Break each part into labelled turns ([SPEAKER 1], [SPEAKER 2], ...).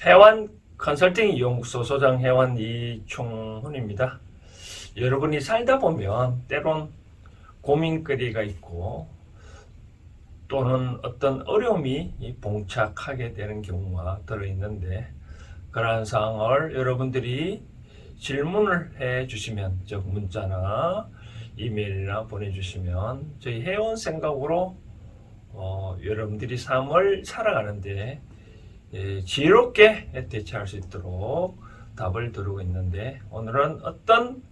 [SPEAKER 1] 해완 컨설팅 연구소 소장 해완 이충훈입니다. 여러분이 살다 보면 때론 고민거리가 있고 또는 어떤 어려움이 봉착하게 되는 경우가 들어있는데, 그러한 상황을 여러분들이 질문을 해주시면, 즉 문자나 이메일이나 보내주시면 저희 해온 생각으로 여러분들이 삶을 살아가는데 지혜롭게 대처할 수 있도록 답을 드리고 있는데, 오늘은 어떤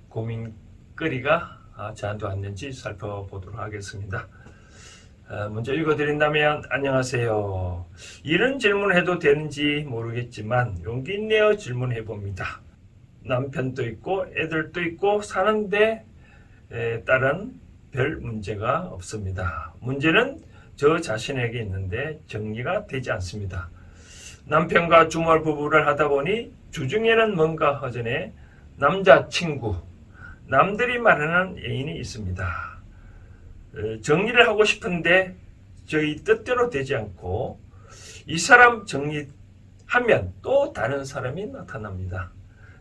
[SPEAKER 1] 고민거리가 저한테 왔는지 살펴보도록 하겠습니다. 먼저 읽어드린다면, 안녕하세요. 이런 질문을 해도 되는지 모르겠지만 용기 내어 질문해봅니다. 남편도 있고 애들도 있고 사는데 따른 별 문제가 없습니다. 문제는 저 자신에게 있는데 정리가 되지 않습니다. 남편과 주말 부부를 하다 보니 주중에는 뭔가 허전해 남자친구, 남들이 말하는 애인이 있습니다. 정리를 하고 싶은데 저희 뜻대로 되지 않고 이 사람 정리하면 또 다른 사람이 나타납니다.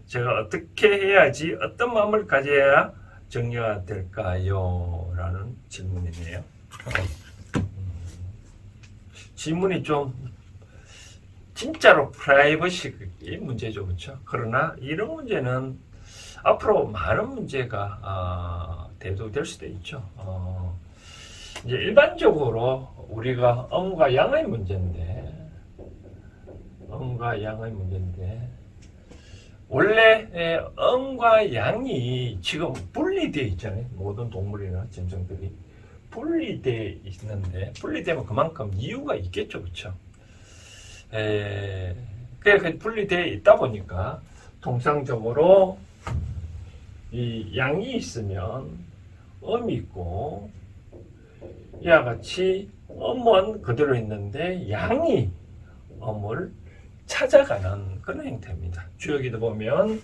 [SPEAKER 1] 제가 어떻게 해야지, 어떤 마음을 가져야 정리가 될까요? 라는 질문이네요. 질문이 좀 진짜로 프라이버시 문제죠, 그렇죠? 그러나 이런 문제는 앞으로 많은 문제가 대두될 수도 있죠. 이제 일반적으로 우리가 음과 양의 문제인데, 원래 음과 양이 지금 분리되어 있잖아요. 모든 동물이나 짐승들이 분리되어 있는데, 분리되면 그만큼 이유가 있겠죠, 그렇죠? 그게 분리되어 있다 보니까 통상적으로 이 양이 있으면 음이 있고, 이와 같이 음은 그대로 있는데 양이 음을 찾아가는 그런 형태입니다. 주역에도 보면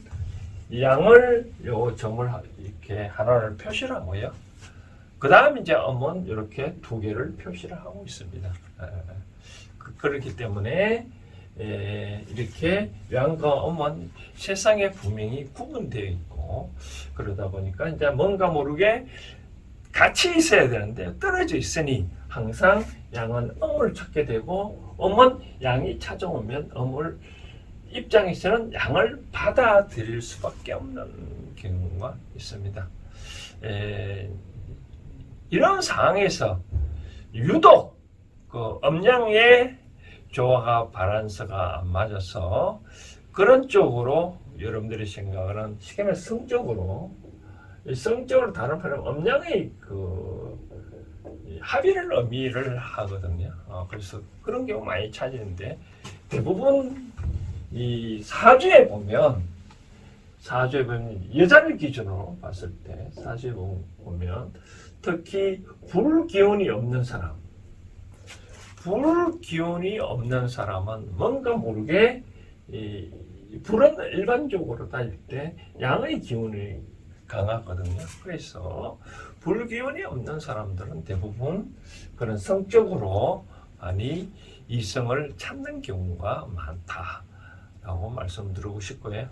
[SPEAKER 1] 양을 요 점을 이렇게 하나를 표시를 하고요. 그 다음 이제 음은 이렇게 두 개를 표시를 하고 있습니다. 그렇기 때문에 이렇게 양과 음은 세상에 분명히 구분되어 있고, 그러다 보니까 이제 뭔가 모르게 같이 있어야 되는데 떨어져 있으니 항상 양은 음을 찾게 되고, 음은 양이 찾아오면 음을 입장에서는 양을 받아들일 수밖에 없는 경우가 있습니다. 이런 상황에서 유독 그 음양의 조화가 바란스가 안 맞아서 그런 쪽으로 여러분들이 생각하는 시계는 성적으로 다른 편은 음양의 그 합의를 의미를 하거든요. 그래서 그런 경우 많이 찾이는데, 대부분 이 사주에 보면 여자를 기준으로 봤을 때 사주에 보면 특히 불기운이 없는 사람은 뭔가 모르게 불은 일반적으로 따질 때 양의 기운이 강하거든요. 그래서 불기운이 없는 사람들은 대부분 그런 성적으로 많이 이성을 찾는 경우가 많다라고 말씀드리고 싶고요.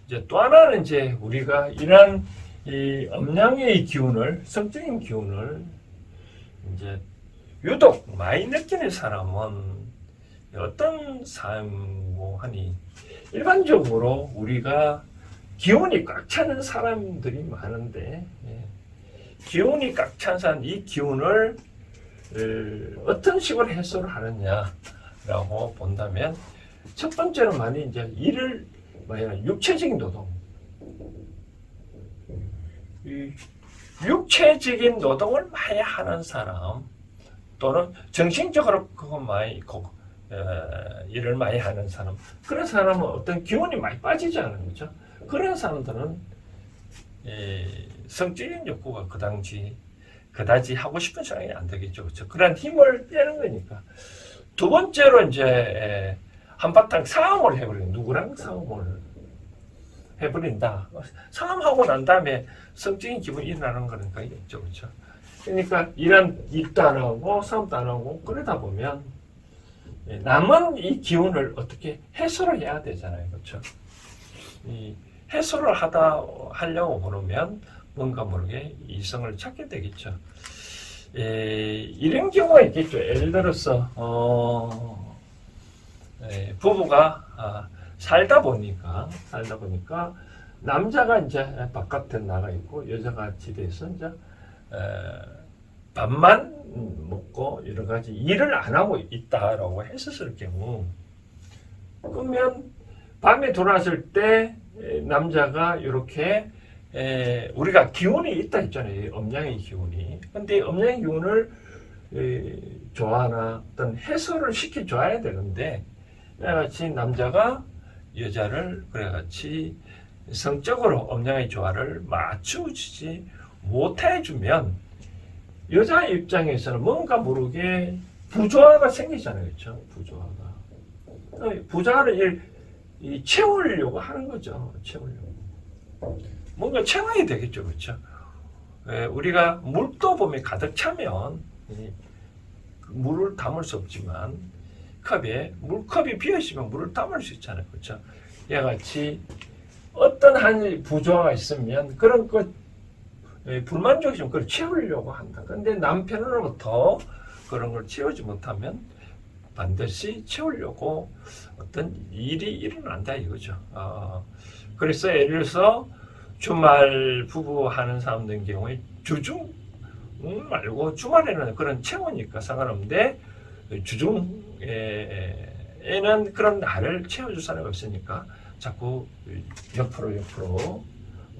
[SPEAKER 1] 이제 또 하나는 이제 우리가 이러한 이 음양의 기운을, 성적인 기운을 이제 유독 많이 느끼는 사람은 어떤 사람이고 하니, 일반적으로 우리가 기운이 꽉 차는 사람들이 많은데, 기운이 꽉 찬 사람, 이 기운을 어떤 식으로 해소를 하느냐라고 본다면, 첫 번째는 많이 이제 일을 육체적인 노동, 육체적인 노동을 많이 하는 사람, 또는 정신적으로 그거 많이 일을 많이 하는 사람, 그런 사람은 어떤 기운이 많이 빠지지 않은 거죠. 그런 사람들은 성적인 욕구가 그다지 하고 싶은 생각이 안 되겠죠. 그렇죠? 그런 힘을 빼는 거니까. 두 번째로 이제 한바탕 싸움을 해버리는, 누구랑 싸움을 해버린다. 싸움하고 난 다음에 성적인 기분이 일어나는 거니까 있죠. 그렇죠? 그러니까 일도 안 하고 싸움도 안 하고 그러다 보면 남은 이 기운을 어떻게 해소를 해야 되잖아요. 그렇죠? 이 해소를 하려고 그러면 뭔가 모르게 이성을 찾게 되겠죠. 이런 경우가 있겠죠. 예를 들어서 부부가 살다 보니까 남자가 이제 바깥에 나가 있고 여자가 집에서 이제 밥만 먹고 여러 가지 일을 안 하고 있다라고 했었을 경우, 그러면 밤에 돌아왔을 때 남자가 이렇게 우리가 기운이 있다 했잖아요. 음양의 기운이. 근데 음양의 기운을 조화나 어떤 해소를 시켜줘야 되는데, 같이 남자가 여자를 그래같이 성적으로 음양의 조화를 맞춰주지 못해주면 여자 입장에서는 뭔가 모르게 부조화가 생기잖아요. 그렇죠? 부조화를 채우려고 하는 거죠. 뭔가 채워야 되겠죠. 그렇죠? 우리가 물도 보면 가득 차면 물을 담을 수 없지만 물컵이 비어있으면 물을 담을 수 있잖아요. 그렇죠? 이와 같이 어떤 한 부조화가 있으면 그런 불만족이 좀 그걸 채우려고 한다. 근데 남편으로부터 그런 걸 채우지 못하면 반드시 채우려고 어떤 일이 일어난다 이거죠. 그래서 예를 들어서 주말 부부 하는 사람들 경우에 주중 말고 주말에는 그런 채우니까 상관없는데 주중에는 그런 날을 채워줄 사람이 없으니까 자꾸 옆으로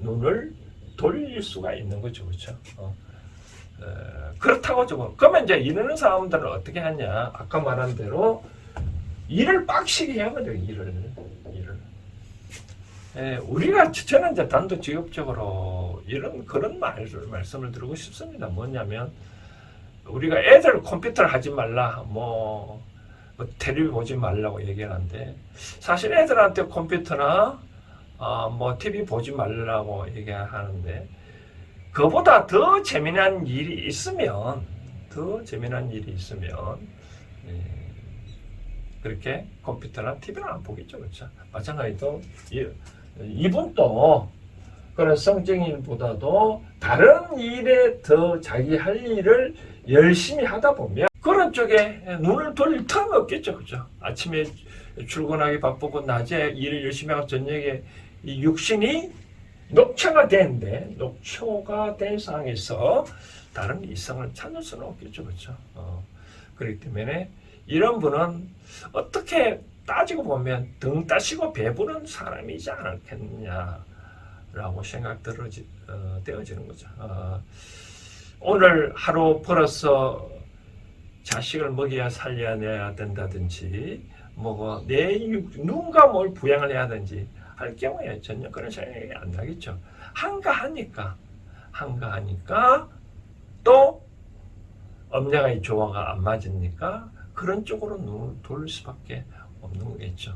[SPEAKER 1] 눈을 돌릴 수가 있는 거죠. 그렇죠? 그렇다고 좀 그러면 이제 이러는 사람들은 어떻게 하냐? 아까 말한 대로 일을 빡시게 해야 돼요. 일을. 우리가 저는 이제 단도직입적으로 그런 말씀을 드리고 싶습니다. 뭐냐면 우리가 애들 컴퓨터를 하지 말라, 뭐 텔레비 보지 말라고 얘기하는데 사실 애들한테 컴퓨터나 뭐 TV 보지 말라고 얘기하는데 그보다 더 재미난 일이 있으면 그렇게 컴퓨터나 TV는 안 보겠죠. 그렇죠? 마찬가지로 이분도 그런 성적인보다도 다른 일에 더 자기 할 일을 열심히 하다 보면 그런 쪽에 눈을 돌릴 틈이 없겠죠. 그죠? 아침에 출근하기 바쁘고 낮에 일을 열심히 하고 저녁에 이 육신이 녹초가 된 상황에서 다른 이성을 찾을 수는 없겠죠. 그렇죠? 그렇기 때문에 이런 분은 어떻게 따지고 보면 등 따시고 배부른 사람이지 않겠냐라고 되어지는 거죠. 오늘 하루 벌어서 자식을 먹여야 살려야 된다든지 누군가 뭘 부양을 해야 되는지 할 경우에 전혀 그런 생각이 안 나겠죠. 한가하니까 또 음양의 조화가 안 맞으니까 그런 쪽으로 눈을 돌릴 수밖에 없는 거겠죠.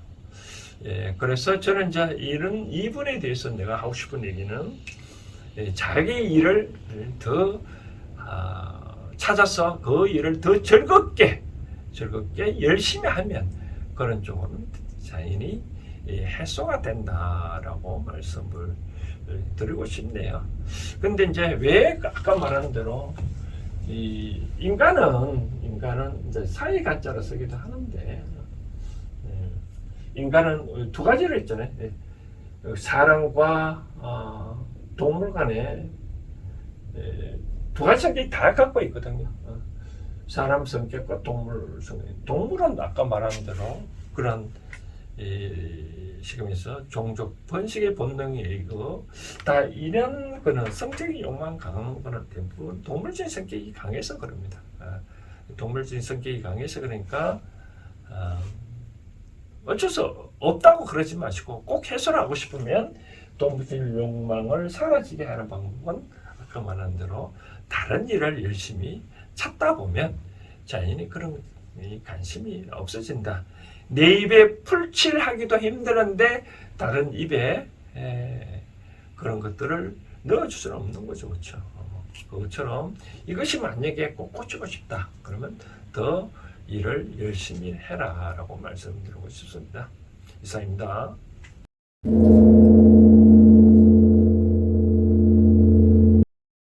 [SPEAKER 1] 그래서 저는 이제 이분에 대해서 내가 하고 싶은 얘기는 자기 일을 더 찾아서 그 일을 더 즐겁게 열심히 하면 그런 쪽으로는 자연히 해소가 된다라고 말씀을 드리고 싶네요. 근데 이제 왜 아까 말한 대로 인간은 이제 사이간자로 쓰기도 하는데 인간은 두 가지로 있잖아요. 사람과 동물 간에 두 가지 성격이 다 갖고 있거든요. 사람 성격과 동물 성격. 동물은 아까 말한 대로 그런 시금에서 종족 번식의 본능이 있고 다 이런 거는 성적인 욕망 강한 거는 대부분 동물적인 성격이 강해서 그럽니다. 동물적인 성격이 강해서 그러니까 어쩔 수 없다고 그러지 마시고 꼭 해소를 하고 싶으면 동물적인 욕망을 사라지게 하는 방법은 아까 말한 대로 다른 일을 열심히 찾다 보면 자연히 그런 관심이 없어진다. 내 입에 풀칠하기도 힘드는데 다른 입에 그런 것들을 넣어줄 수는 없는 거죠. 그렇죠? 그것처럼 이것이 만약에 꼭 고치고 싶다. 그러면 더 일을 열심히 해라라고 말씀드리고 싶습니다. 이상입니다.